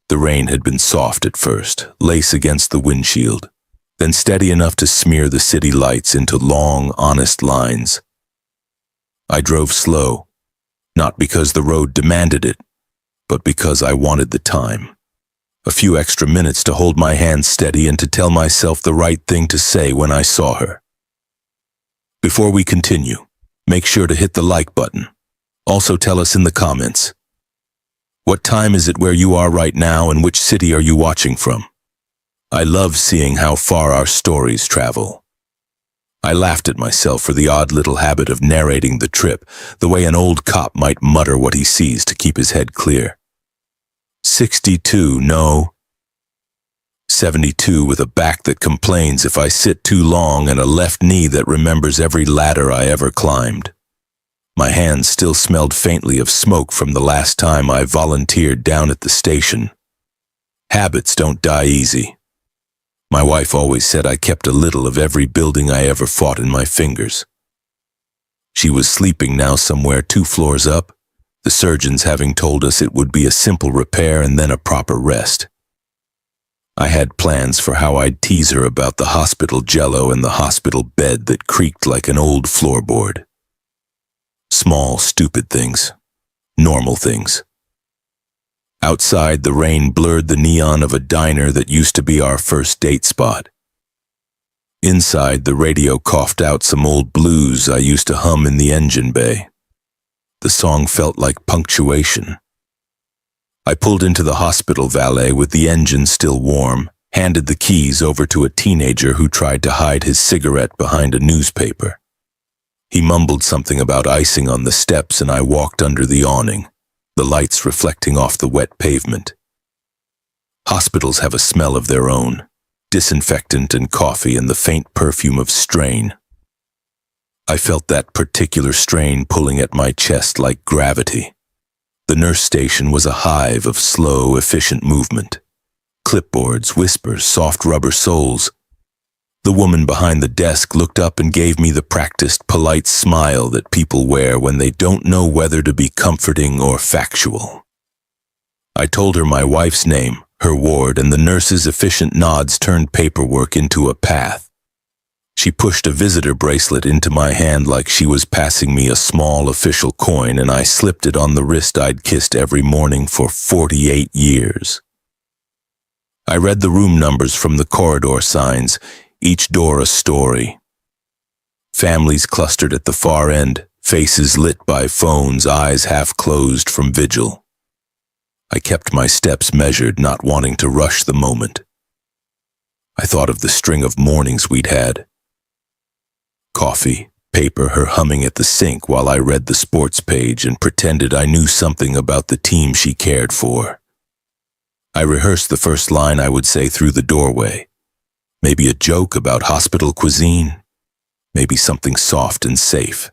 The rain had been soft at first, lace against the windshield, then steady enough to smear the city lights into long, honest lines. I drove slow, not because the road demanded it, but because I wanted the time. A few extra minutes to hold my hand steady and to tell myself the right thing to say when I saw her. Before we continue, make sure to hit the like button. Also tell us in the comments, what time is it where you are right now and which city are you watching from? I love seeing how far our stories travel. I laughed at myself for the odd little habit of narrating the trip, the way an old cop might mutter what he sees to keep his head clear. 62, no. 72 with a back that complains if I sit too long and a left knee that remembers every ladder I ever climbed. My hands still smelled faintly of smoke from the last time I volunteered down at the station. Habits don't die easy. My wife always said I kept a little of every building I ever fought in my fingers. She was sleeping now somewhere 2 floors up, the surgeons having told us it would be a simple repair and then a proper rest. I had plans for how I'd tease her about the hospital jello and the hospital bed that creaked like an old floorboard. Small, stupid things. Normal things. Outside, the rain blurred the neon of a diner that used to be our first date spot. Inside, the radio coughed out some old blues I used to hum in the engine bay. The song felt like punctuation. I pulled into the hospital valet with the engine still warm, handed the keys over to a teenager who tried to hide his cigarette behind a newspaper. He mumbled something about icing on the steps and I walked under the awning, the lights reflecting off the wet pavement. Hospitals have a smell of their own, disinfectant and coffee and the faint perfume of strain. I felt that particular strain pulling at my chest like gravity. The nurse station was a hive of slow, efficient movement. Clipboards, whispers, soft rubber soles. The woman behind the desk looked up and gave me the practiced, polite smile that people wear when they don't know whether to be comforting or factual. I told her my wife's name, her ward, and the nurse's efficient nods turned paperwork into a path. She pushed a visitor bracelet into my hand like she was passing me a small official coin, and I slipped it on the wrist I'd kissed every morning for 48 years. I read the room numbers from the corridor signs, each door a story. Families clustered at the far end, faces lit by phones, eyes half closed from vigil. I kept my steps measured, not wanting to rush the moment. I thought of the string of mornings we'd had. Coffee, paper, her humming at the sink while I read the sports page and pretended I knew something about the team she cared for. I rehearsed the first line I would say through the doorway. Maybe a joke about hospital cuisine. Maybe something soft and safe.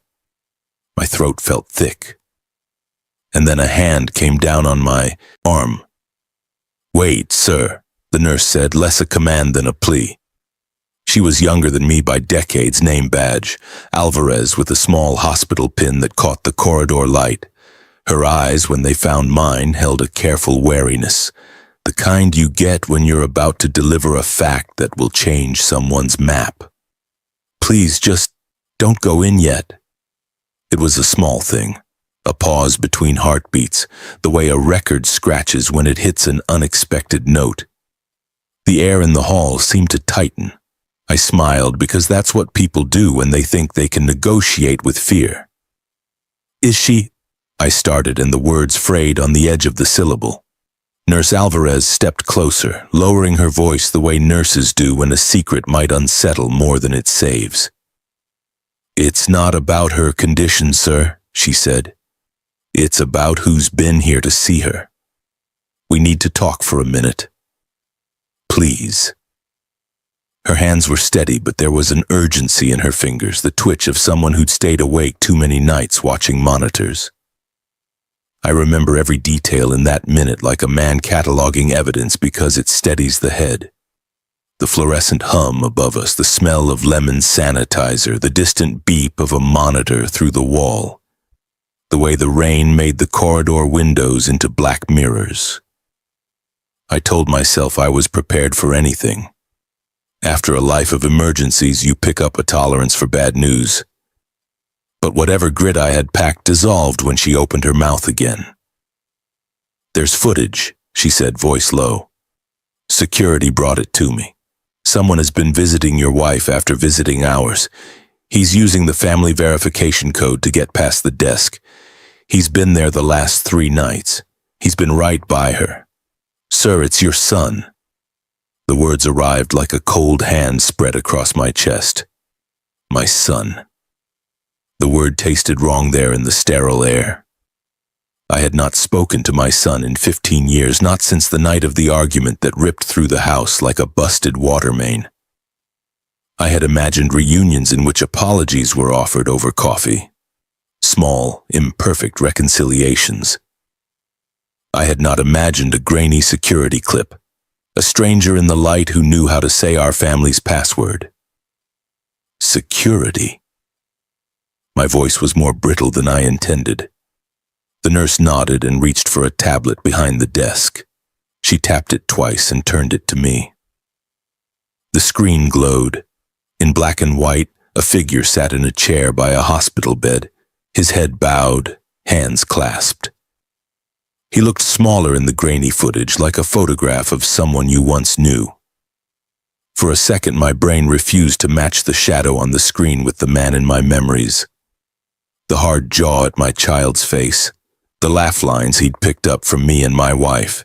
My throat felt thick. And then a hand came down on my arm. "Wait, sir," the nurse said, less a command than a plea. She was younger than me by decades, name badge, Alvarez with a small hospital pin that caught the corridor light. Her eyes, when they found mine, held a careful wariness, the kind you get when you're about to deliver a fact that will change someone's map. "Please, just don't go in yet." It was a small thing, a pause between heartbeats, the way a record scratches when it hits an unexpected note. The air in the hall seemed to tighten. I smiled because that's what people do when they think they can negotiate with fear. "Is she?" I started, and the words frayed on the edge of the syllable. Nurse Alvarez stepped closer, lowering her voice the way nurses do when a secret might unsettle more than it saves. "It's not about her condition, sir," she said. "It's about who's been here to see her. We need to talk for a minute. Please." Her hands were steady, but there was an urgency in her fingers, the twitch of someone who'd stayed awake too many nights watching monitors. I remember every detail in that minute like a man cataloging evidence because it steadies the head. The fluorescent hum above us, the smell of lemon sanitizer, the distant beep of a monitor through the wall, the way the rain made the corridor windows into black mirrors. I told myself I was prepared for anything. After a life of emergencies, you pick up a tolerance for bad news. But whatever grit I had packed dissolved when she opened her mouth again. "There's footage," she said, voice low. "Security brought it to me. Someone has been visiting your wife after visiting ours. He's using the family verification code to get past the desk. He's been there the last 3 nights. He's been right by her. Sir, it's your son." The words arrived like a cold hand spread across my chest. My son. The word tasted wrong there in the sterile air. I had not spoken to my son in 15 years, not since the night of the argument that ripped through the house like a busted water main. I had imagined reunions in which apologies were offered over coffee. Small, imperfect reconciliations. I had not imagined a grainy security clip, a stranger in the light who knew how to say our family's password. Security. My voice was more brittle than I intended. The nurse nodded and reached for a tablet behind the desk. She tapped it twice and turned it to me. The screen glowed. In black and white, a figure sat in a chair by a hospital bed, his head bowed, hands clasped. He looked smaller in the grainy footage, like a photograph of someone you once knew. For a second, my brain refused to match the shadow on the screen with the man in my memories. The hard jaw at my child's face, the laugh lines he'd picked up from me and my wife.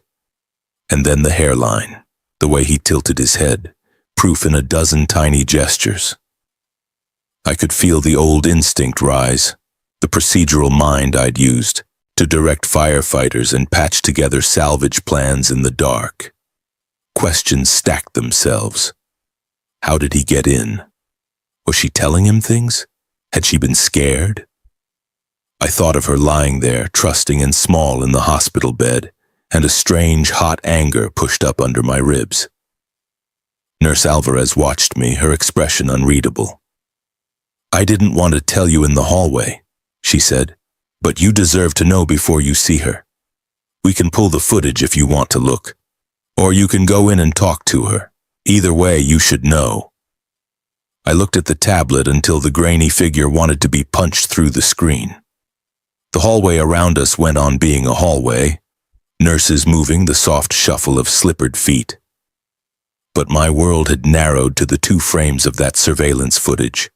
And then the hairline, the way he tilted his head, proof in a dozen tiny gestures. I could feel the old instinct rise, the procedural mind I'd used to direct firefighters and patch together salvage plans in the dark. Questions stacked themselves. How did he get in? Was she telling him things? Had she been scared? I thought of her lying there, trusting and small in the hospital bed, and a strange, hot anger pushed up under my ribs. Nurse Alvarez watched me, her expression unreadable. "I didn't want to tell you in the hallway," she said, "but you deserve to know before you see her. We can pull the footage if you want to look, or you can go in and talk to her. Either way, you should know." I looked at the tablet until the grainy figure wanted to be punched through the screen. The hallway around us went on being a hallway, nurses moving, the soft shuffle of slippered feet. But my world had narrowed to the 2 frames of that surveillance footage.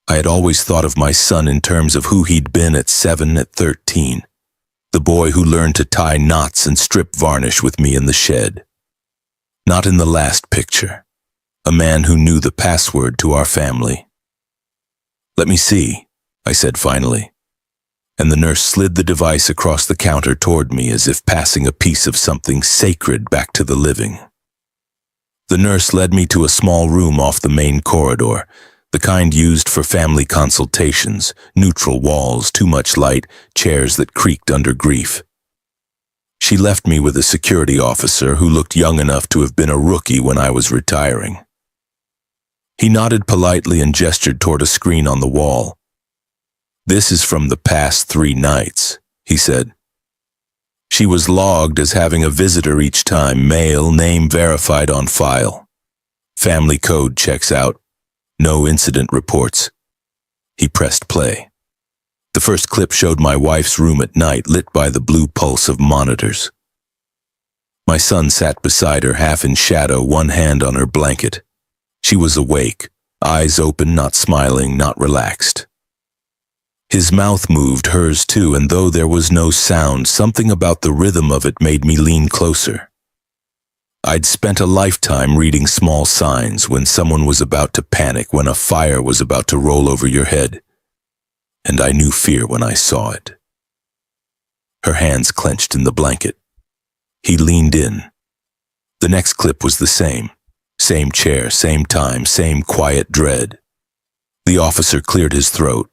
I had always thought of my son in terms of who he'd been at 7, at 13, the boy who learned to tie knots and strip varnish with me in the shed. Not in the last picture, a man who knew the password to our family. "Let me see," I said finally, and the nurse slid the device across the counter toward me as if passing a piece of something sacred back to the living. The nurse led me to a small room off the main corridor, the kind used for family consultations, neutral walls, too much light, chairs that creaked under grief. She left me with a security officer who looked young enough to have been a rookie when I was retiring. He nodded politely and gestured toward a screen on the wall. "This is from the past 3 nights," he said. "She was logged as having a visitor each time, male, name verified on file. Family code checks out. No incident reports." He pressed play. The first clip showed my wife's room at night, lit by the blue pulse of monitors. My son sat beside her, half in shadow, one hand on her blanket. She was awake, eyes open, not smiling, not relaxed. His mouth moved, hers too, and though there was no sound, something about the rhythm of it made me lean closer. I'd spent a lifetime reading small signs when someone was about to panic, when a fire was about to roll over your head. And I knew fear when I saw it. Her hands clenched in the blanket. He leaned in. The next clip was the same. Same chair, same time, same quiet dread. The officer cleared his throat.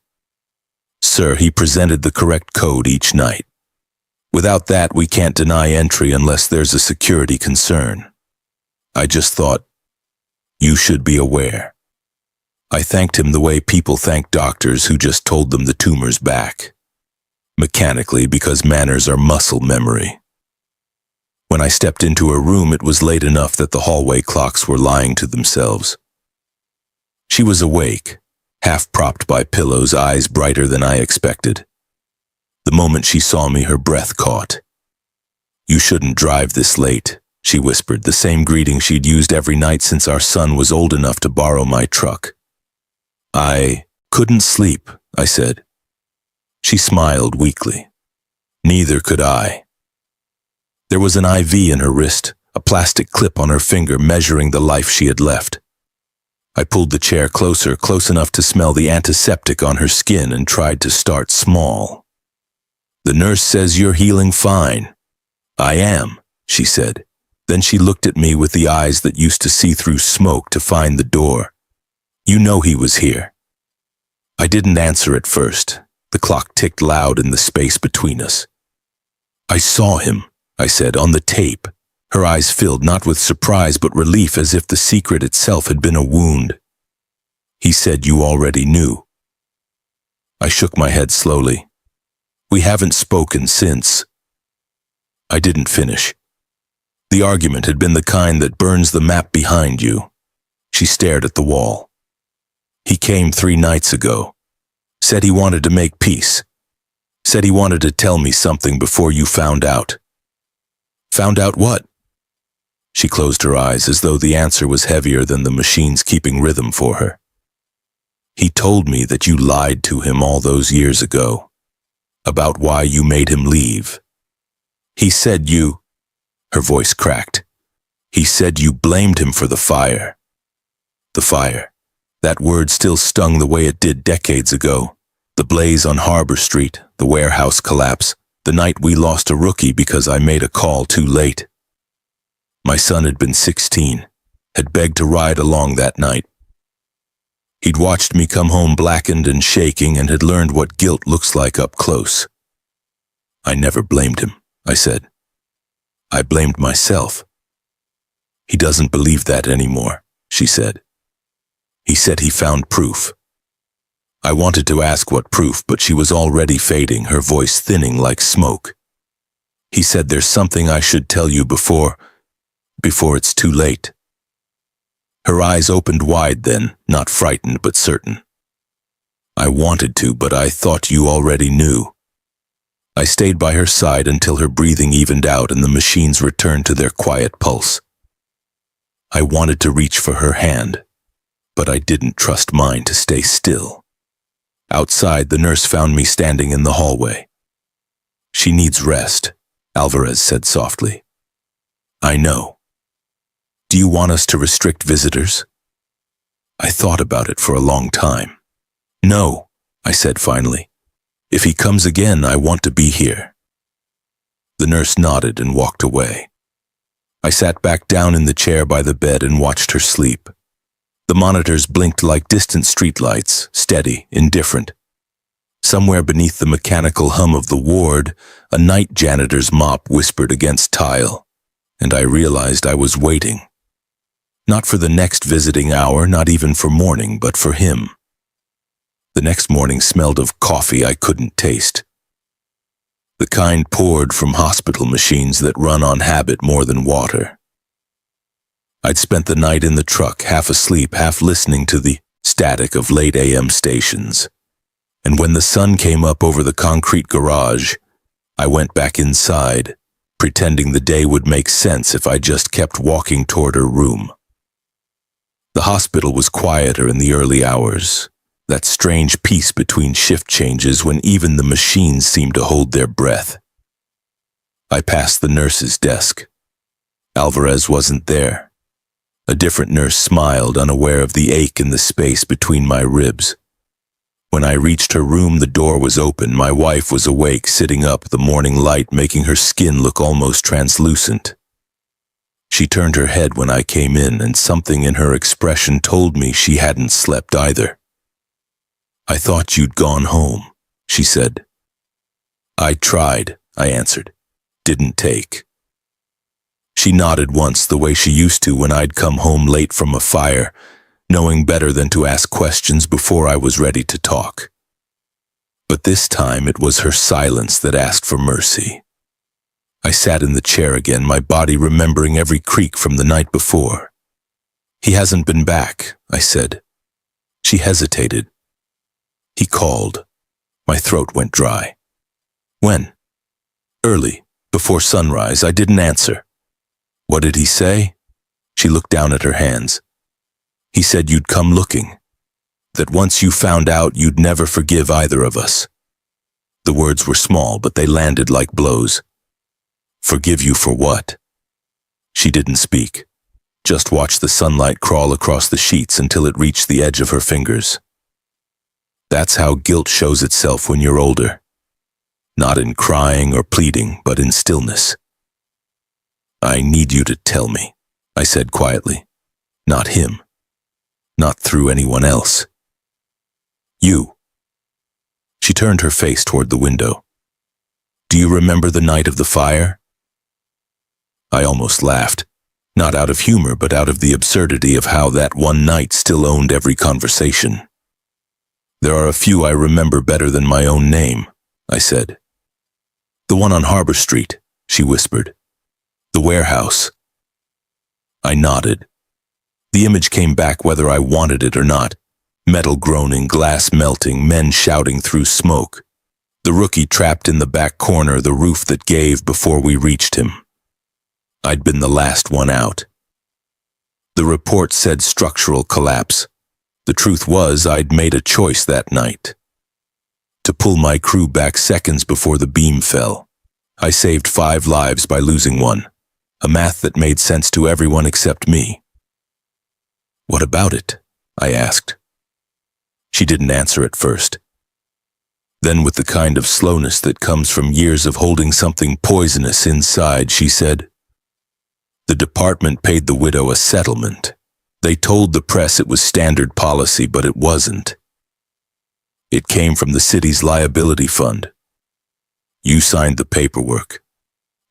"Sir, he presented the correct code each night. Without that, we can't deny entry unless there's a security concern. I just thought, you should be aware." I thanked him the way people thank doctors who just told them the tumor's back. Mechanically, because manners are muscle memory. When I stepped into her room, it was late enough that the hallway clocks were lying to themselves. She was awake, half propped by pillows, eyes brighter than I expected. The moment she saw me, her breath caught. "You shouldn't drive this late," she whispered, the same greeting she'd used every night since our son was old enough to borrow my truck. "I couldn't sleep," I said. She smiled weakly. "Neither could I." There was an IV in her wrist, a plastic clip on her finger measuring the life she had left. I pulled the chair closer, close enough to smell the antiseptic on her skin, and tried to start small. "The nurse says you're healing fine." "I am," she said. Then she looked at me with the eyes that used to see through smoke to find the door. "You know he was here." I didn't answer at first. The clock ticked loud in the space between us. "I saw him," I said, "on the tape." Her eyes filled, not with surprise but relief, as if the secret itself had been a wound. "He said you already knew." I shook my head slowly. "We haven't spoken since." I didn't finish. The argument had been the kind that burns the map behind you. She stared at the wall. "He came 3 nights ago. Said he wanted to make peace. Said he wanted to tell me something before you found out." "Found out what?" She closed her eyes as though the answer was heavier than the machines keeping rhythm for her. "He told me that you lied to him all those years ago, about why you made him leave. He said you—" Her voice cracked. "He said you blamed him for the fire." The fire. That word still stung the way it did decades ago. The blaze on Harbor Street, the warehouse collapse, the night we lost a rookie because I made a call too late. My son had been 16, had begged to ride along that night. He'd watched me come home blackened and shaking and had learned what guilt looks like up close. "I never blamed him," I said. "I blamed myself." "He doesn't believe that anymore," she said. "He said he found proof." I wanted to ask what proof, but she was already fading, her voice thinning like smoke. "He said there's something I should tell you before it's too late." Her eyes opened wide then, not frightened but certain. "I wanted to, but I thought you already knew." I stayed by her side until her breathing evened out and the machines returned to their quiet pulse. I wanted to reach for her hand, but I didn't trust mine to stay still. Outside, the nurse found me standing in the hallway. "She needs rest," Alvarez said softly. "I know. Do you want us to restrict visitors?" I thought about it for a long time. "No," I said finally. "If he comes again, I want to be here." The nurse nodded and walked away. I sat back down in the chair by the bed and watched her sleep. The monitors blinked like distant streetlights, steady, indifferent. Somewhere beneath the mechanical hum of the ward, a night janitor's mop whispered against tile, and I realized I was waiting. Not for the next visiting hour, not even for morning, but for him. The next morning smelled of coffee I couldn't taste. The kind poured from hospital machines that run on habit more than water. I'd spent the night in the truck, half asleep, half listening to the static of late AM stations. And when the sun came up over the concrete garage, I went back inside, pretending the day would make sense if I just kept walking toward her room. The hospital was quieter in the early hours, that strange peace between shift changes when even the machines seemed to hold their breath. I passed the nurse's desk. Alvarez wasn't there. A different nurse smiled, unaware of the ache in the space between my ribs. When I reached her room, the door was open. My wife was awake, sitting up, the morning light making her skin look almost translucent. She turned her head when I came in, and something in her expression told me she hadn't slept either. "I thought you'd gone home," she said. "I tried," I answered. "Didn't take." She nodded once, the way she used to when I'd come home late from a fire, knowing better than to ask questions before I was ready to talk. But this time it was her silence that asked for mercy. I sat in the chair again, my body remembering every creak from the night before. "He hasn't been back," I said. She hesitated. "He called." My throat went dry. "When?" "Early, before sunrise." I didn't answer. "What did he say?" She looked down at her hands. "He said you'd come looking. That once you found out, you'd never forgive either of us." The words were small, but they landed like blows. "Forgive you for what?" She didn't speak, just watched the sunlight crawl across the sheets until it reached the edge of her fingers. That's how guilt shows itself when you're older. Not in crying or pleading, but in stillness. "I need you to tell me," I said quietly. "Not him. Not through anyone else. You." She turned her face toward the window. "Do you remember the night of the fire?" I almost laughed, not out of humor, but out of the absurdity of how that one night still owned every conversation. "There are a few I remember better than my own name," I said. "The one on Harbor Street," she whispered. "The warehouse." I nodded. The image came back whether I wanted it or not. Metal groaning, glass melting, men shouting through smoke. The rookie trapped in the back corner, the roof that gave before we reached him. I'd been the last one out. The report said structural collapse. The truth was, I'd made a choice that night. To pull my crew back seconds before the beam fell. I saved 5 lives by losing one. A math that made sense to everyone except me. "What about it?" I asked. She didn't answer at first. Then, with the kind of slowness that comes from years of holding something poisonous inside, she said, "The department paid the widow a settlement. They told the press it was standard policy, but it wasn't. It came from the city's liability fund. You signed the paperwork.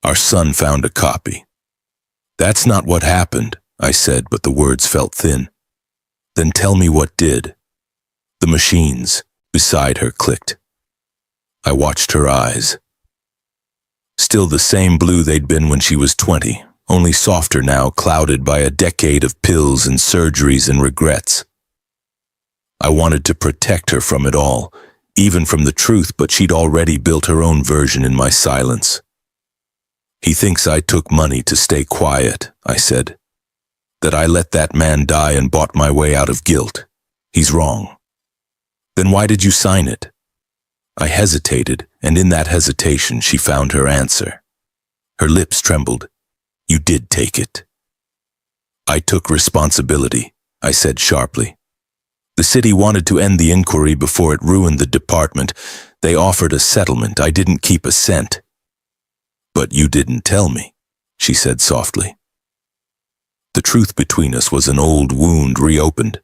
Our son found a copy." "That's not what happened," I said, but the words felt thin. "Then tell me what did." The machines beside her clicked. I watched her eyes. Still the same blue they'd been when she was 20, only softer now, clouded by a decade of pills and surgeries and regrets. I wanted to protect her from it all, even from the truth, but she'd already built her own version in my silence. "He thinks I took money to stay quiet," I said. "That I let that man die and bought my way out of guilt. He's wrong." "Then why did you sign it?" I hesitated, and in that hesitation she found her answer. Her lips trembled. "You did take it." "I took responsibility," I said sharply. "The city wanted to end the inquiry before it ruined the department. They offered a settlement. I didn't keep a cent." "But you didn't tell me," she said softly. The truth between us was an old wound reopened.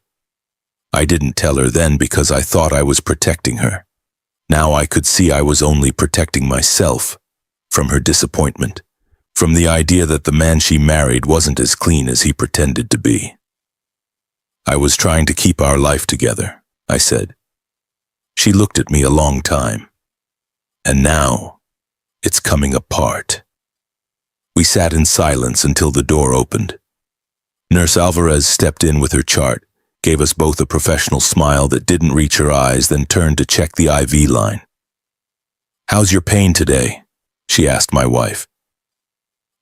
I didn't tell her then because I thought I was protecting her. Now I could see I was only protecting myself from her disappointment, from the idea that the man she married wasn't as clean as he pretended to be. "I was trying to keep our life together," I said. She looked at me a long time. "And now, it's coming apart." We sat in silence until the door opened. Nurse Alvarez stepped in with her chart, gave us both a professional smile that didn't reach her eyes, then turned to check the IV line. "How's your pain today?" she asked my wife.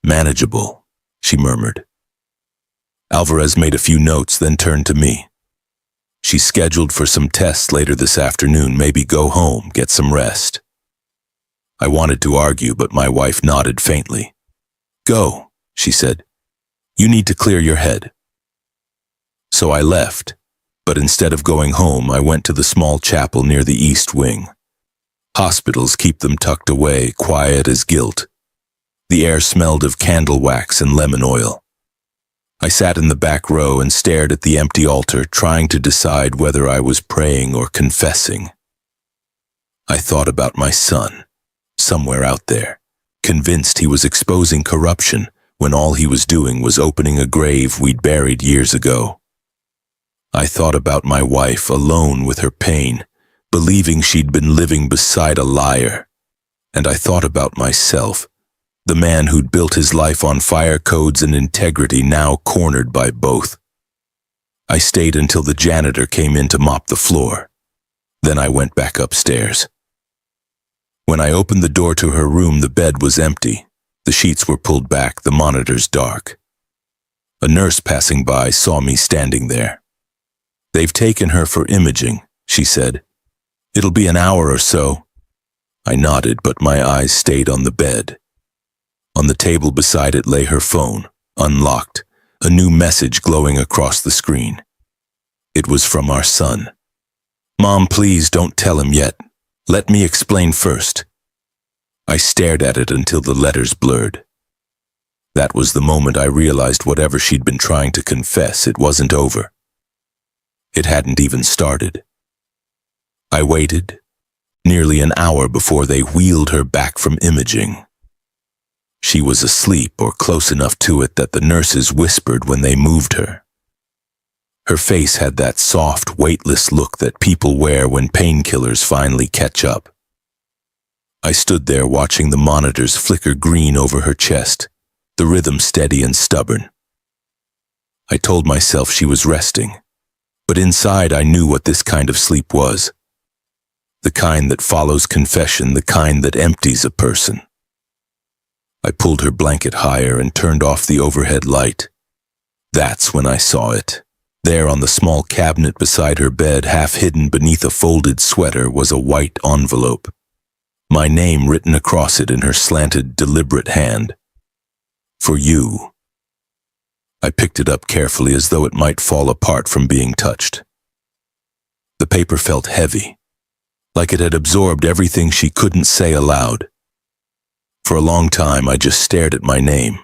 "Manageable," she murmured. Alvarez made a few notes, then turned to me. "She's scheduled for some tests later this afternoon. Maybe go home, get some rest." I wanted to argue, but my wife nodded faintly. "Go," she said. "You need to clear your head." So I left, but instead of going home, I went to the small chapel near the east wing. Hospitals keep them tucked away, quiet as guilt. The air smelled of candle wax and lemon oil. I sat in the back row and stared at the empty altar, trying to decide whether I was praying or confessing. I thought about my son, somewhere out there, convinced he was exposing corruption when all he was doing was opening a grave we'd buried years ago. I thought about my wife, alone with her pain, believing she'd been living beside a liar. And I thought about myself, The man who'd built his life on fire codes and integrity, now cornered by both. I stayed until the janitor came in to mop the floor. Then I went back upstairs. When I opened the door to her room, the bed was empty. The sheets were pulled back, the monitors dark. A nurse passing by saw me standing there. "They've taken her for imaging," she said. "It'll be an hour or so." I nodded, but my eyes stayed on the bed. On the table beside it lay her phone, unlocked, a new message glowing across the screen. It was from our son. "Mom, please don't tell him yet. Let me explain first." I stared at it until the letters blurred. That was the moment I realized whatever she'd been trying to confess, it wasn't over. It hadn't even started. I waited, nearly an hour before they wheeled her back from imaging. She was asleep, or close enough to it that the nurses whispered when they moved her. Her face had that soft, weightless look that people wear when painkillers finally catch up. I stood there watching the monitors flicker green over her chest, the rhythm steady and stubborn. I told myself she was resting, but inside I knew what this kind of sleep was. The kind that follows confession, the kind that empties a person. I pulled her blanket higher and turned off the overhead light. That's when I saw it. There on the small cabinet beside her bed, half hidden beneath a folded sweater, was a white envelope. My name written across it in her slanted, deliberate hand. "For you." I picked it up carefully as though it might fall apart from being touched. The paper felt heavy, like it had absorbed everything she couldn't say aloud. For a long time, I just stared at my name.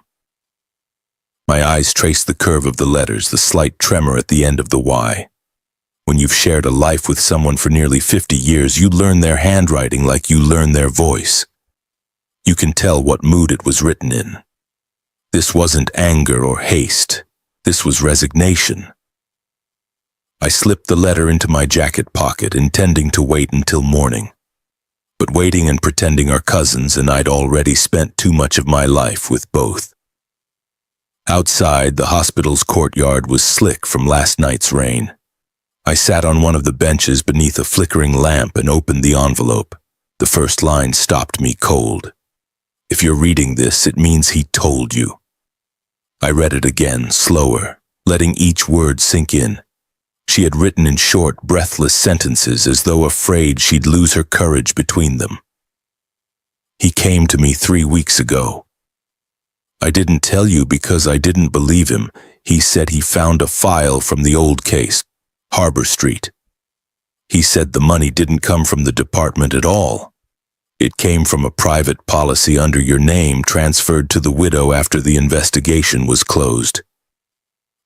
My eyes traced the curve of the letters, the slight tremor at the end of the Y. When you've shared a life with someone for nearly 50 years, you learn their handwriting like you learn their voice. You can tell what mood it was written in. This wasn't anger or haste. This was resignation. I slipped the letter into my jacket pocket, intending to wait until morning. But waiting and pretending are cousins, and I'd already spent too much of my life with both. Outside, the hospital's courtyard was slick from last night's rain. I sat on one of the benches beneath a flickering lamp and opened the envelope. The first line stopped me cold. "If you're reading this, it means he told you." I read it again, slower, letting each word sink in. She had written in short, breathless sentences, as though afraid she'd lose her courage between them. "He came to me 3 weeks ago. I didn't tell you because I didn't believe him. He said he found a file from the old case, Harbor Street. He said the money didn't come from the department at all. It came from a private policy under your name, transferred to the widow after the investigation was closed.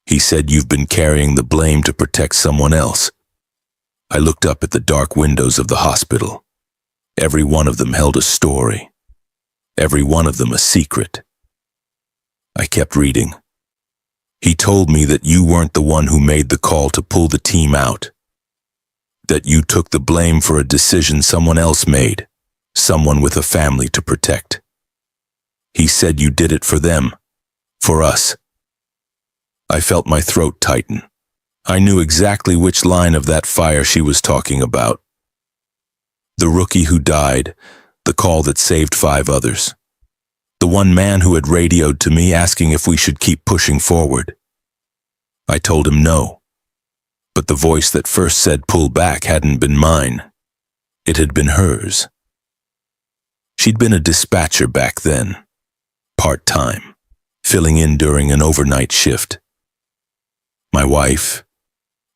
He said you've been carrying the blame to protect someone else." I looked up at the dark windows of the hospital. Every one of them held a story. Every one of them a secret. I kept reading. "He told me that you weren't the one who made the call to pull the team out. That you took the blame for a decision someone else made, someone with a family to protect. He said you did it for them, for us." I felt my throat tighten. I knew exactly which line of that fire she was talking about. The rookie who died, the call that saved 5 others. The one man who had radioed to me asking if we should keep pushing forward. I told him no. But the voice that first said pull back hadn't been mine. It had been hers. She'd been a dispatcher back then, part-time, filling in during an overnight shift. My wife,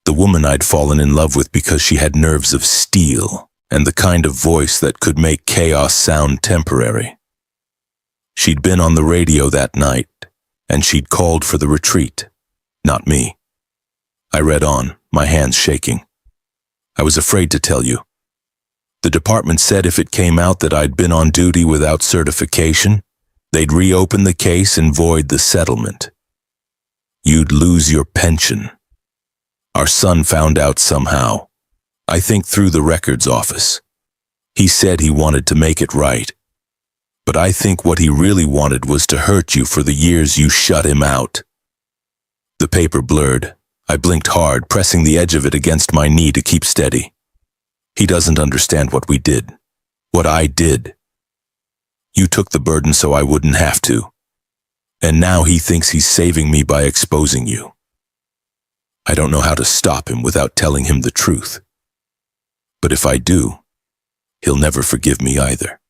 the woman I'd fallen in love with because she had nerves of steel and the kind of voice that could make chaos sound temporary. She'd been on the radio that night, and she'd called for the retreat, not me. I read on, my hands shaking. "I was afraid to tell you. The department said if it came out that I'd been on duty without certification, they'd reopen the case and void the settlement. You'd lose your pension. Our son found out somehow, I think through the records office. He said he wanted to make it right. But I think what he really wanted was to hurt you for the years you shut him out. The paper blurred. I blinked hard, pressing the edge of it against my knee to keep steady. He doesn't understand what we did. What I did. You took the burden so I wouldn't have to. And now he thinks he's saving me by exposing you. I don't know how to stop him without telling him the truth. But if I do, he'll never forgive me either.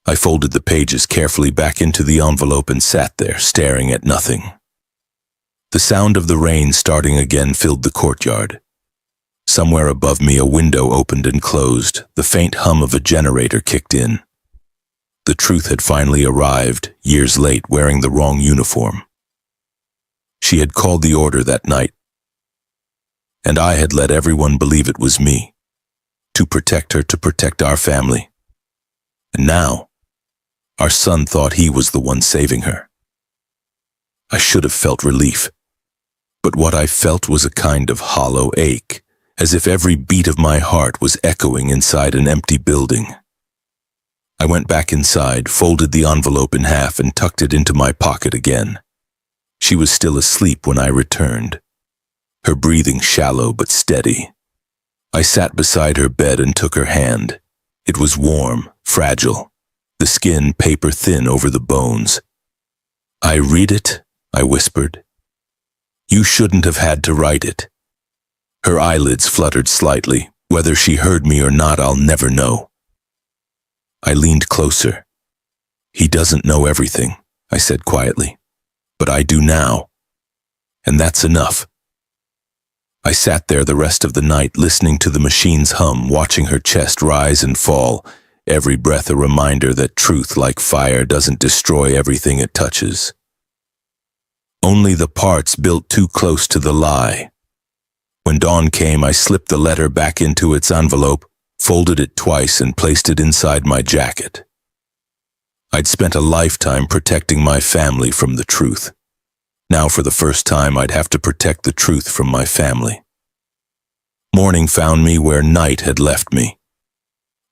I folded the pages carefully back into the envelope and sat there, staring at nothing. The sound of the rain starting again filled the courtyard. Somewhere above me a window opened and closed. The faint hum of a generator kicked in. The truth had finally arrived, years late, wearing the wrong uniform. She had called the order that night, and I had let everyone believe it was me, to protect her, to protect our family. And now, our son thought he was the one saving her. I should have felt relief, but what I felt was a kind of hollow ache, as if every beat of my heart was echoing inside an empty building. I went back inside, folded the envelope in half, and tucked it into my pocket again. She was still asleep when I returned, her breathing shallow but steady. I sat beside her bed and took her hand. It was warm, fragile, the skin paper thin over the bones. "I read it," I whispered. "You shouldn't have had to write it." Her eyelids fluttered slightly. Whether she heard me or not, I'll never know. I leaned closer. "He doesn't know everything," I said quietly. "But I do now. And that's enough." I sat there the rest of the night, listening to the machine's hum, watching her chest rise and fall, every breath a reminder that truth, like fire, doesn't destroy everything it touches. Only the parts built too close to the lie. When dawn came, I slipped the letter back into its envelope, folded it twice, and placed it inside my jacket. I'd spent a lifetime protecting my family from the truth. Now, for the first time, I'd have to protect the truth from my family. Morning found me where night had left me.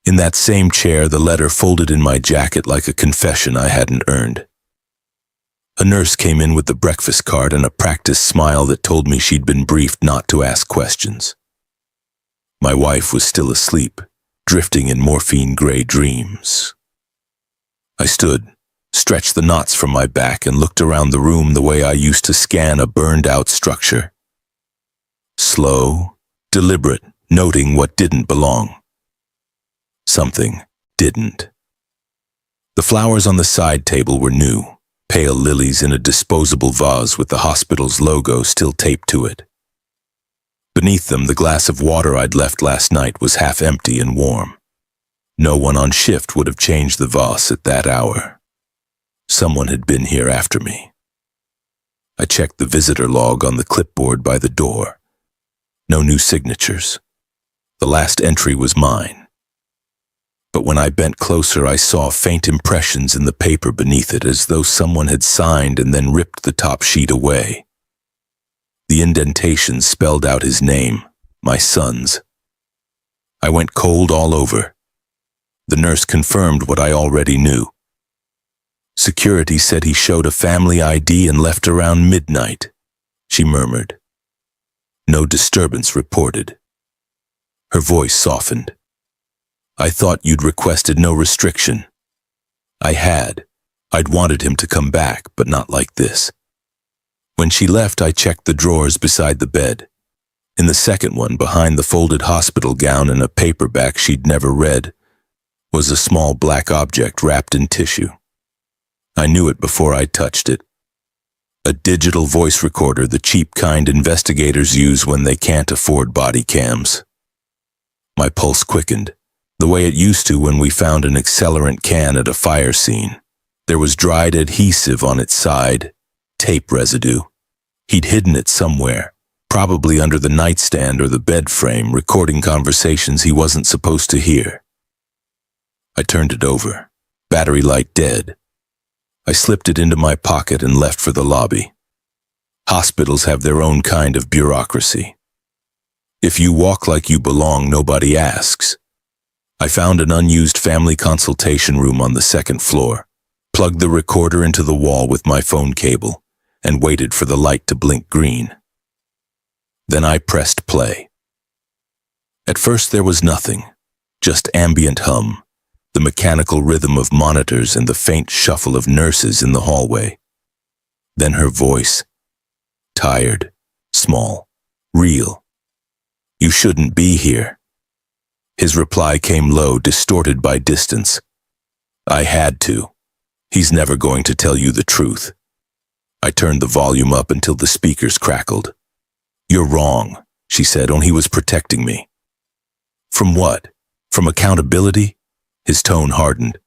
In that same chair, the letter folded in my jacket like a confession I hadn't earned. A nurse came in with the breakfast cart and a practiced smile that told me she'd been briefed not to ask questions. My wife was still asleep, drifting in morphine-gray dreams. I stood, stretched the knots from my back, and looked around the room the way I used to scan a burned-out structure. Slow, deliberate, noting what didn't belong. Something didn't. The flowers on the side table were new, pale lilies in a disposable vase with the hospital's logo still taped to it. Beneath them, the glass of water I'd left last night was half empty and warm. No one on shift would have changed the vase at that hour. Someone had been here after me. I checked the visitor log on the clipboard by the door. No new signatures. The last entry was mine. But when I bent closer, I saw faint impressions in the paper beneath it, as though someone had signed and then ripped the top sheet away. The indentations spelled out his name, my son's. I went cold all over. The nurse confirmed what I already knew. Security said he showed a family ID and left around midnight, she murmured. No disturbance reported. Her voice softened. "I thought you'd requested no restriction." I had. I'd wanted him to come back, but not like this. When she left, I checked the drawers beside the bed. In the second one, behind the folded hospital gown and a paperback she'd never read, was a small black object wrapped in tissue. I knew it before I touched it. A digital voice recorder, the cheap kind investigators use when they can't afford body cams. My pulse quickened, the way it used to when we found an accelerant can at a fire scene. There was dried adhesive on its side, tape residue. He'd hidden it somewhere, probably under the nightstand or the bed frame, recording conversations he wasn't supposed to hear. I turned it over, battery light dead. I slipped it into my pocket and left for the lobby. Hospitals have their own kind of bureaucracy. If you walk like you belong, nobody asks. I found an unused family consultation room on the second floor, plugged the recorder into the wall with my phone cable, and waited for the light to blink green. Then I pressed play. At first there was nothing, just ambient hum, the mechanical rhythm of monitors and the faint shuffle of nurses in the hallway. Then her voice, tired, small, real. "You shouldn't be here." His reply came low, distorted by distance. "I had to. He's never going to tell you the truth." I turned the volume up until the speakers crackled. "You're wrong," she said, "only he was protecting me." "From what? From accountability?" His tone hardened.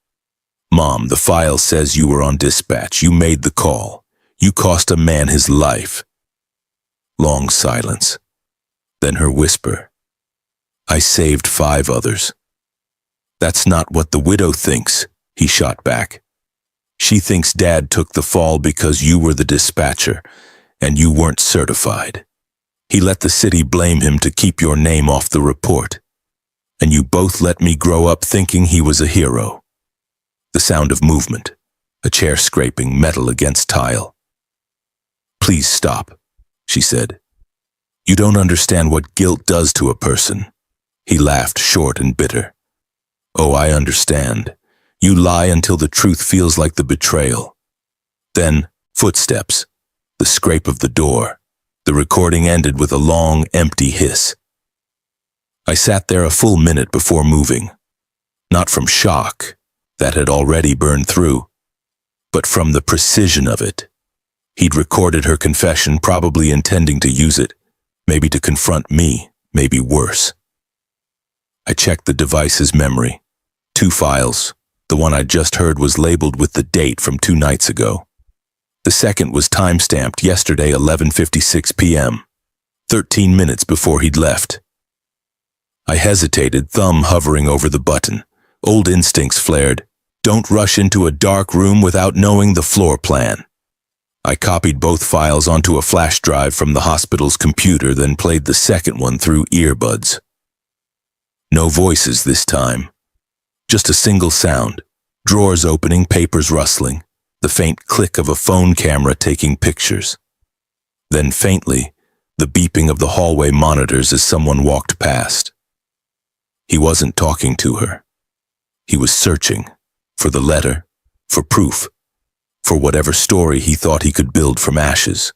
"Mom, the file says you were on dispatch. You made the call. You cost a man his life." Long silence. Then her whisper. "I saved 5 others." "That's not what the widow thinks," he shot back. "She thinks Dad took the fall because you were the dispatcher, and you weren't certified. He let the city blame him to keep your name off the report. And you both let me grow up thinking he was a hero." The sound of movement, a chair scraping metal against tile. "Please stop," she said. "You don't understand what guilt does to a person." He laughed, short and bitter. "Oh, I understand. You lie until the truth feels like the betrayal." Then, footsteps, the scrape of the door. The recording ended with a long, empty hiss. I sat there a full minute before moving. Not from shock, that had already burned through, but from the precision of it. He'd recorded her confession, probably intending to use it, maybe to confront me, maybe worse. I checked the device's memory. 2 files. The one I'd just heard was labeled with the date from 2 nights ago. The second was time-stamped yesterday, 11:56 p.m., 13 minutes before he'd left. I hesitated, thumb hovering over the button. Old instincts flared. Don't rush into a dark room without knowing the floor plan. I copied both files onto a flash drive from the hospital's computer, then played the second one through earbuds. No voices this time. Just a single sound. Drawers opening, papers rustling, the faint click of a phone camera taking pictures. Then faintly, the beeping of the hallway monitors as someone walked past. He wasn't talking to her. He was searching for the letter, for proof, for whatever story he thought he could build from ashes.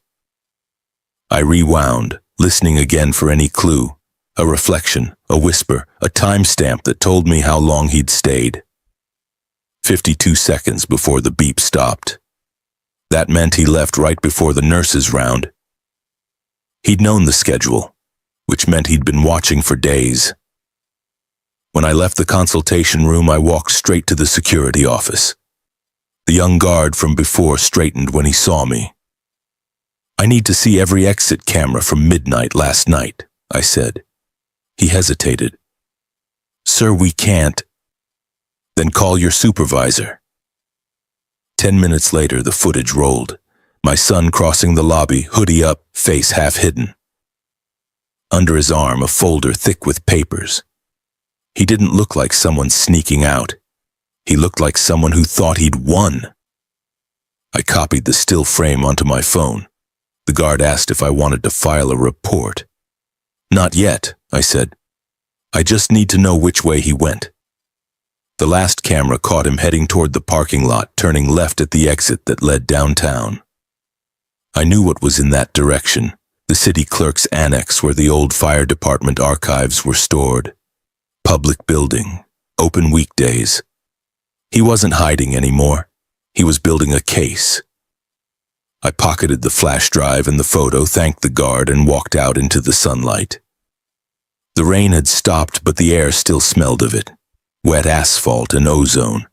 I rewound, listening again for any clue, a reflection, a whisper, a timestamp that told me how long he'd stayed. 52 seconds before the beep stopped. That meant he left right before the nurses' round. He'd known the schedule, which meant he'd been watching for days. When I left the consultation room, I walked straight to the security office. The young guard from before straightened when he saw me. "I need to see every exit camera from midnight last night," I said. He hesitated. "Sir, we can't." "Then call your supervisor." 10 minutes later, the footage rolled. My son crossing the lobby, hoodie up, face half hidden. Under his arm, a folder thick with papers. He didn't look like someone sneaking out. He looked like someone who thought he'd won. I copied the still frame onto my phone. The guard asked if I wanted to file a report. "Not yet," I said. "I just need to know which way he went." The last camera caught him heading toward the parking lot, turning left at the exit that led downtown. I knew what was in that direction, the city clerk's annex where the old fire department archives were stored. Public building, open weekdays. He wasn't hiding anymore. He was building a case. I pocketed the flash drive and the photo, thanked the guard, and walked out into the sunlight. The rain had stopped, but the air still smelled of it. Wet asphalt and ozone.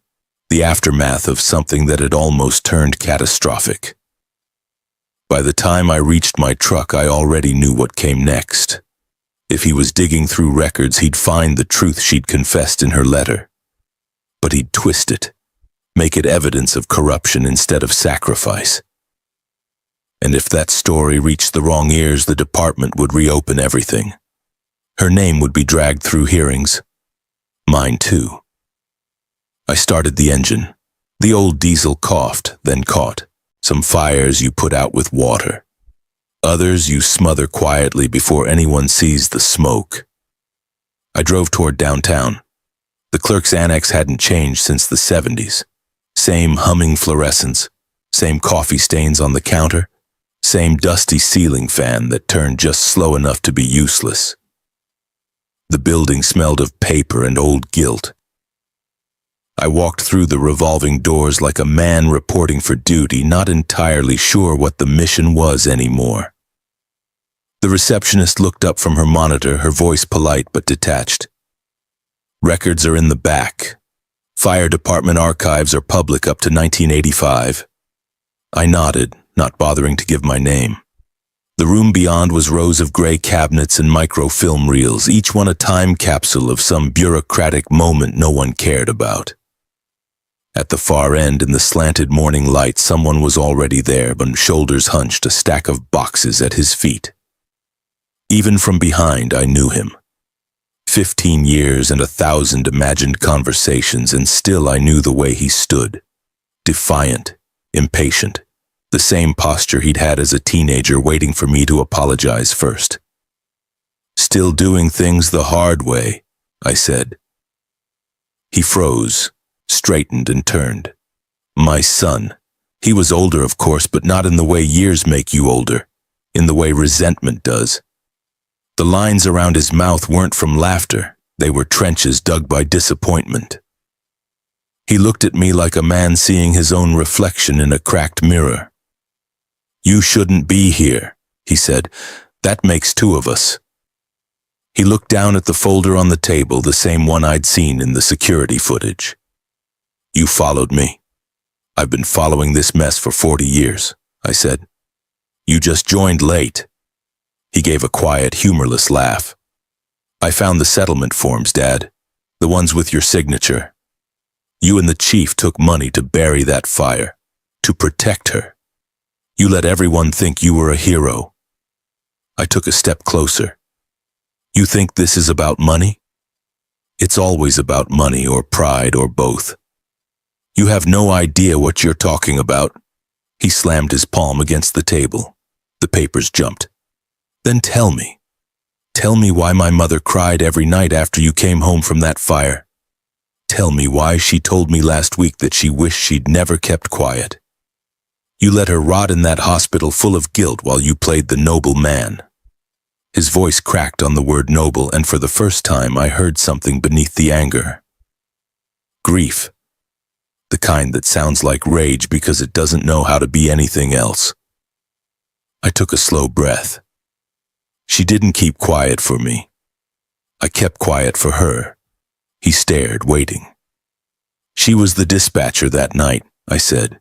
The aftermath of something that had almost turned catastrophic. By the time I reached my truck, I already knew what came next. If he was digging through records, he'd find the truth she'd confessed in her letter. But he'd twist it, make it evidence of corruption instead of sacrifice. And if that story reached the wrong ears, the department would reopen everything. Her name would be dragged through hearings. Mine too. I started the engine. The old diesel coughed, then caught. Some fires you put out with water. Others you smother quietly before anyone sees the smoke. I drove toward downtown. The clerk's annex hadn't changed since the 70s. Same humming fluorescence, same coffee stains on the counter, same dusty ceiling fan that turned just slow enough to be useless. The building smelled of paper and old guilt. I walked through the revolving doors like a man reporting for duty, not entirely sure what the mission was anymore. The receptionist looked up from her monitor, her voice polite but detached. Records are in the back. Fire department archives are public up to 1985. I nodded, not bothering to give my name. The room beyond was rows of gray cabinets and microfilm reels, each one a time capsule of some bureaucratic moment no one cared about. At the far end, in the slanted morning light, someone was already there, but shoulders hunched, a stack of boxes at his feet. Even from behind, I knew him. 15 years and 1,000 imagined conversations, and still I knew the way he stood. Defiant, impatient, the same posture he'd had as a teenager, waiting for me to apologize first. "Still doing things the hard way," I said. He froze, straightened and turned. My son. He was older, of course, but not in the way years make you older, in the way resentment does. The lines around his mouth weren't from laughter. They were trenches dug by disappointment. He looked at me like a man seeing his own reflection in a cracked mirror. "You shouldn't be here," he said. "That makes two of us." He looked down at the folder on the table, the same one I'd seen in the security footage. "You followed me. I've been following this mess for 40 years, I said. "You just joined late." He gave a quiet, humorless laugh. "I found the settlement forms, Dad. The ones with your signature. You and the chief took money to bury that fire, to protect her. You let everyone think you were a hero." I took a step closer. "You think this is about money?" "It's always about money or pride or both. You have no idea what you're talking about." He slammed his palm against the table. The papers jumped. "Then tell me. Tell me why my mother cried every night after you came home from that fire. Tell me why she told me last week that she wished she'd never kept quiet. You let her rot in that hospital full of guilt while you played the noble man." His voice cracked on the word noble, and for the first time I heard something beneath the anger. Grief. The kind that sounds like rage because it doesn't know how to be anything else. I took a slow breath. She didn't keep quiet for me. I kept quiet for her. He stared, waiting. "She was the dispatcher that night," I said.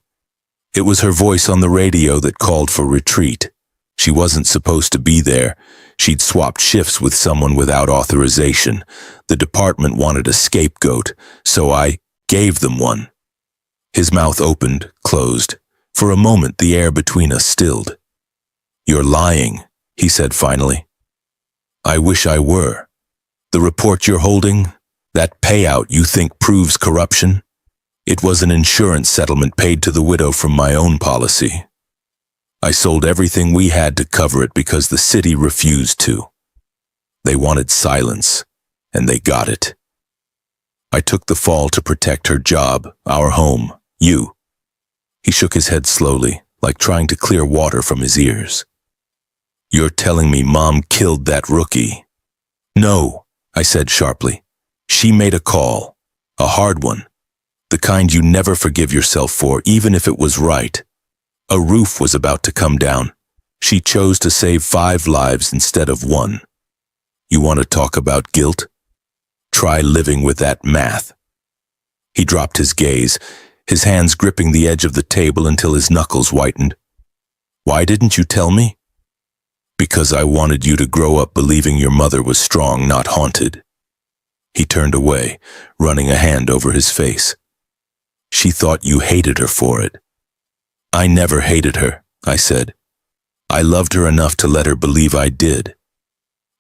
"It was her voice on the radio that called for retreat. She wasn't supposed to be there. She'd swapped shifts with someone without authorization. The department wanted a scapegoat, so I gave them one." His mouth opened, closed. For a moment, the air between us stilled. "You're lying," he said finally. "I wish I were. The report you're holding, that payout you think proves corruption? It was an insurance settlement paid to the widow from my own policy. I sold everything we had to cover it because the city refused to. They wanted silence, and they got it. I took the fall to protect her job, our home, you." He shook his head slowly, like trying to clear water from his ears. "You're telling me Mom killed that rookie?" "No," I said sharply. "She made a call, a hard one, the kind you never forgive yourself for, even if it was right. A roof was about to come down. She chose to save 5 lives instead of 1. You want to talk about guilt? Try living with that math." He dropped his gaze, his hands gripping the edge of the table until his knuckles whitened. "Why didn't you tell me?" "Because I wanted you to grow up believing your mother was strong, not haunted." He turned away, running a hand over his face. "She thought you hated her for it." "I never hated her," I said. "I loved her enough to let her believe I did.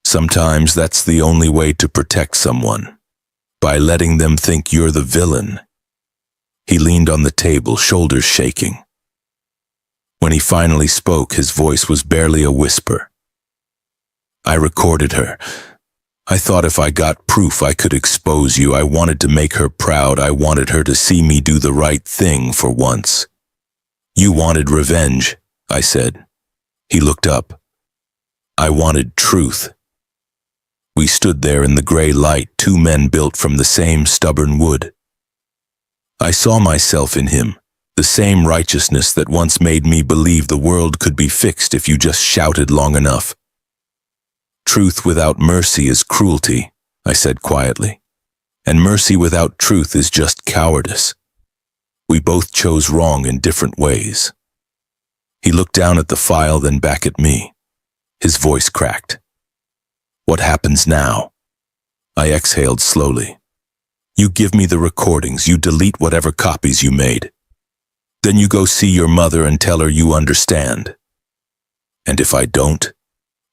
Sometimes that's the only way to protect someone." By letting them think you're the villain. He leaned on the table, shoulders shaking. When he finally spoke, his voice was barely a whisper. I recorded her. I thought if I got proof I could expose you. I wanted to make her proud. I wanted her to see me do the right thing for once. You wanted revenge, I said. He looked up. I wanted truth. We stood there in the gray light, two men built from the same stubborn wood. I saw myself in him, the same righteousness that once made me believe the world could be fixed if you just shouted long enough. Truth without mercy is cruelty, I said quietly, and mercy without truth is just cowardice. We both chose wrong in different ways. He looked down at the file, then back at me. His voice cracked. What happens now? I exhaled slowly. You give me the recordings, you delete whatever copies you made. Then you go see your mother and tell her you understand. And if I don't,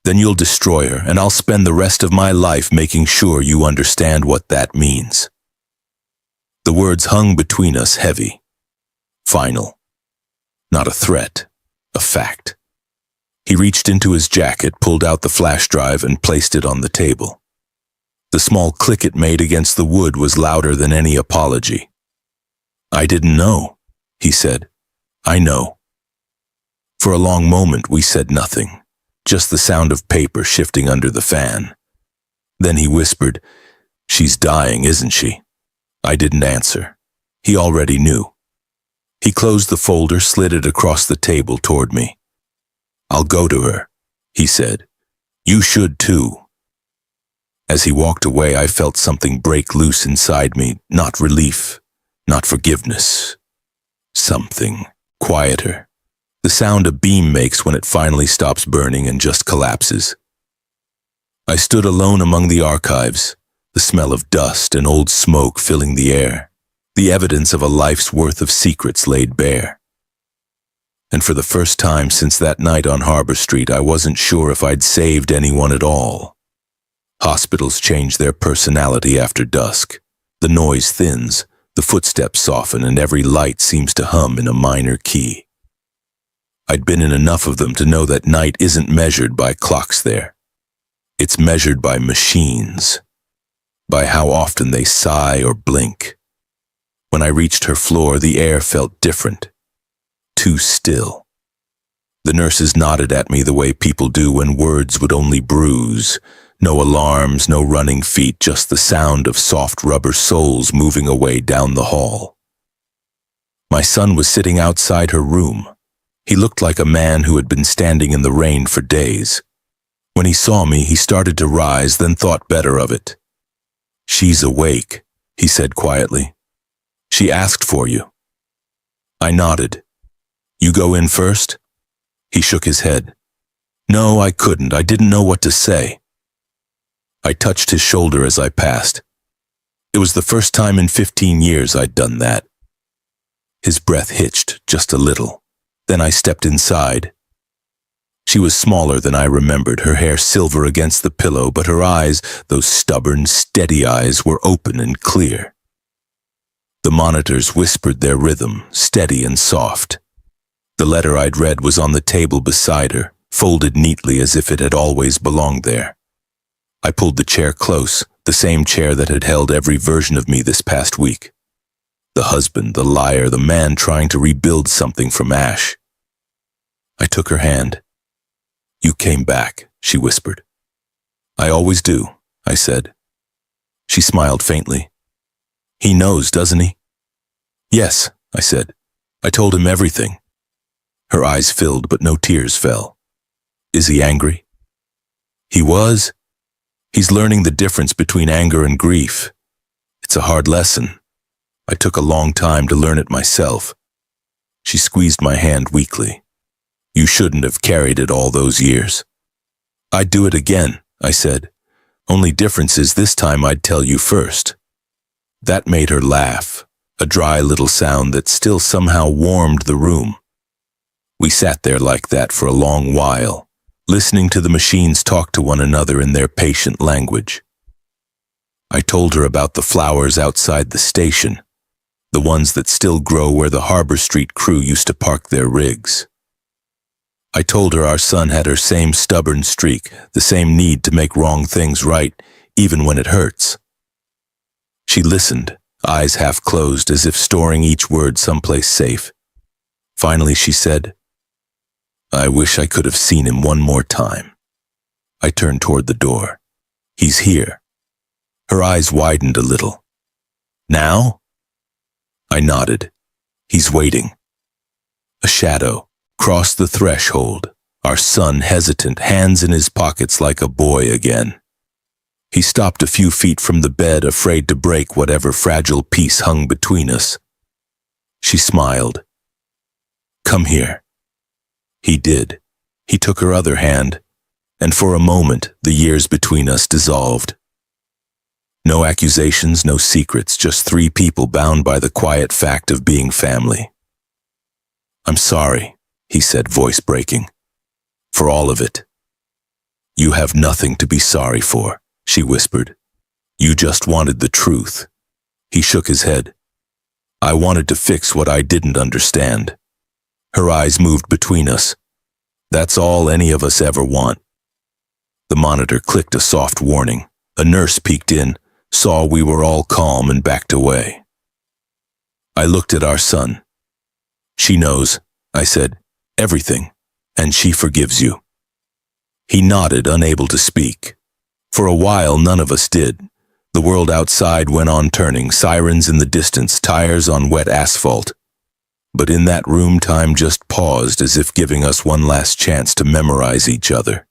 then you'll destroy her, and I'll spend the rest of my life making sure you understand what that means. The words hung between us heavy. Final. Not a threat, a fact. He reached into his jacket, pulled out the flash drive, and placed it on the table. The small click it made against the wood was louder than any apology. I didn't know, he said. I know. For a long moment we said nothing, just the sound of paper shifting under the fan. Then he whispered, She's dying, isn't she? I didn't answer. He already knew. He closed the folder, slid it across the table toward me. I'll go to her, he said. You should too. As he walked away, I felt something break loose inside me, not relief, not forgiveness. Something quieter. The sound a beam makes when it finally stops burning and just collapses. I stood alone among the archives, the smell of dust and old smoke filling the air, the evidence of a life's worth of secrets laid bare. And for the first time since that night on Harbor Street, I wasn't sure if I'd saved anyone at all. Hospitals change their personality after dusk. The noise thins, the footsteps soften, and every light seems to hum in a minor key. I'd been in enough of them to know that night isn't measured by clocks there. It's measured by machines, by how often they sigh or blink. When I reached her floor, the air felt different, too still. The nurses nodded at me the way people do when words would only bruise. No alarms, no running feet, just the sound of soft rubber soles moving away down the hall. My son was sitting outside her room. He looked like a man who had been standing in the rain for days. When he saw me, he started to rise, then thought better of it. She's awake, he said quietly. She asked for you. I nodded. You go in first? He shook his head. No, I couldn't. I didn't know what to say. I touched his shoulder as I passed. It was the first time in 15 years I'd done that. His breath hitched just a little. Then I stepped inside. She was smaller than I remembered, her hair silver against the pillow, but her eyes, those stubborn, steady eyes, were open and clear. The monitors whispered their rhythm, steady and soft. The letter I'd read was on the table beside her, folded neatly as if it had always belonged there. I pulled the chair close, the same chair that had held every version of me this past week. The husband, the liar, the man trying to rebuild something from ash. I took her hand. You came back, she whispered. I always do, I said. She smiled faintly. He knows, doesn't he? Yes, I said. I told him everything. Her eyes filled, but no tears fell. Is he angry? He was. He's learning the difference between anger and grief. It's a hard lesson. I took a long time to learn it myself. She squeezed my hand weakly. You shouldn't have carried it all those years. I'd do it again, I said. Only difference is this time I'd tell you first. That made her laugh, a dry little sound that still somehow warmed the room. We sat there like that for a long while, listening to the machines talk to one another in their patient language. I told her about the flowers outside the station, the ones that still grow where the Harbor Street crew used to park their rigs. I told her our son had her same stubborn streak, the same need to make wrong things right, even when it hurts. She listened, eyes half closed as if storing each word someplace safe. Finally she said, "I wish I could have seen him one more time." I turned toward the door. "He's here." Her eyes widened a little. "Now?" I nodded. "He's waiting." A shadow crossed the threshold, our son hesitant, hands in his pockets like a boy again. He stopped a few feet from the bed, afraid to break whatever fragile peace hung between us. She smiled. "Come here." He did. He took her other hand, and for a moment the years between us dissolved. No accusations, no secrets, just three people bound by the quiet fact of being family. "I'm sorry," he said, voice breaking, "for all of it." "You have nothing to be sorry for," she whispered. "You just wanted the truth." He shook his head. "I wanted to fix what I didn't understand." Her eyes moved between us. "That's all any of us ever want." The monitor clicked a soft warning. A nurse peeked in, saw we were all calm, and backed away. I looked at our son. "She knows," I said, "everything, and she forgives you." He nodded, unable to speak. For a while, none of us did. The world outside went on turning, sirens in the distance, tires on wet asphalt. But in that room, time just paused, as if giving us one last chance to memorize each other.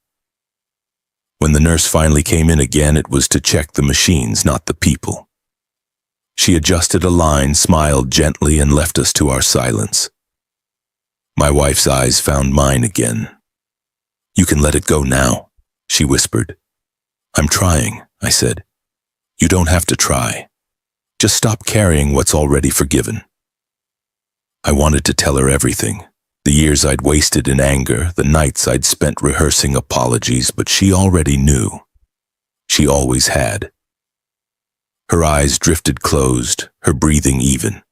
When the nurse finally came in again, it was to check the machines, not the people. She adjusted a line, smiled gently, and left us to our silence. My wife's eyes found mine again. "You can let it go now," she whispered. "I'm trying," I said. "You don't have to try. Just stop carrying what's already forgiven." I wanted to tell her everything. The years I'd wasted in anger, the nights I'd spent rehearsing apologies, but she already knew. She always had. Her eyes drifted closed, her breathing even.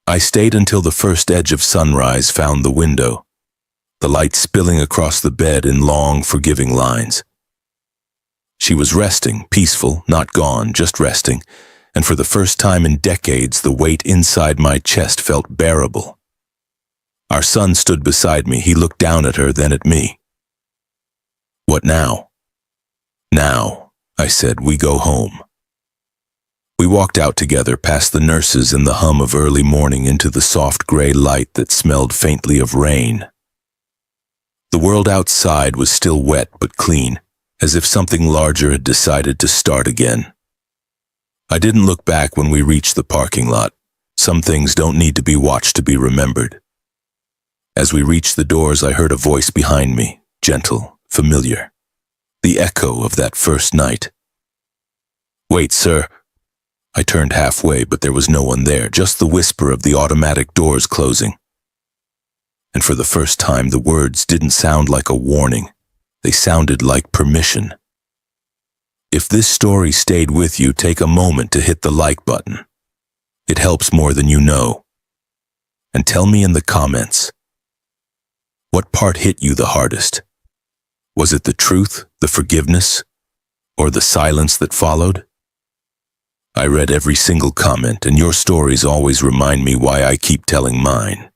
I stayed until the first edge of sunrise found the window, the light spilling across the bed in long, forgiving lines. She was resting, peaceful, not gone, just resting, and for the first time in decades, the weight inside my chest felt bearable. Our son stood beside me. He looked down at her, then at me. "What now?" "Now," I said, "we go home." We walked out together, past the nurses and the hum of early morning, into the soft gray light that smelled faintly of rain. The world outside was still wet but clean, as if something larger had decided to start again. I didn't look back when we reached the parking lot. Some things don't need to be watched to be remembered. As we reached the doors, I heard a voice behind me, gentle, familiar. The echo of that first night. "Wait, sir." I turned halfway, but there was no one there, just the whisper of the automatic doors closing. And for the first time, the words didn't sound like a warning. They sounded like permission. If this story stayed with you, take a moment to hit the like button. It helps more than you know. And tell me in the comments, what part hit you the hardest? Was it the truth, the forgiveness, or the silence that followed? I read every single comment, and your stories always remind me why I keep telling mine.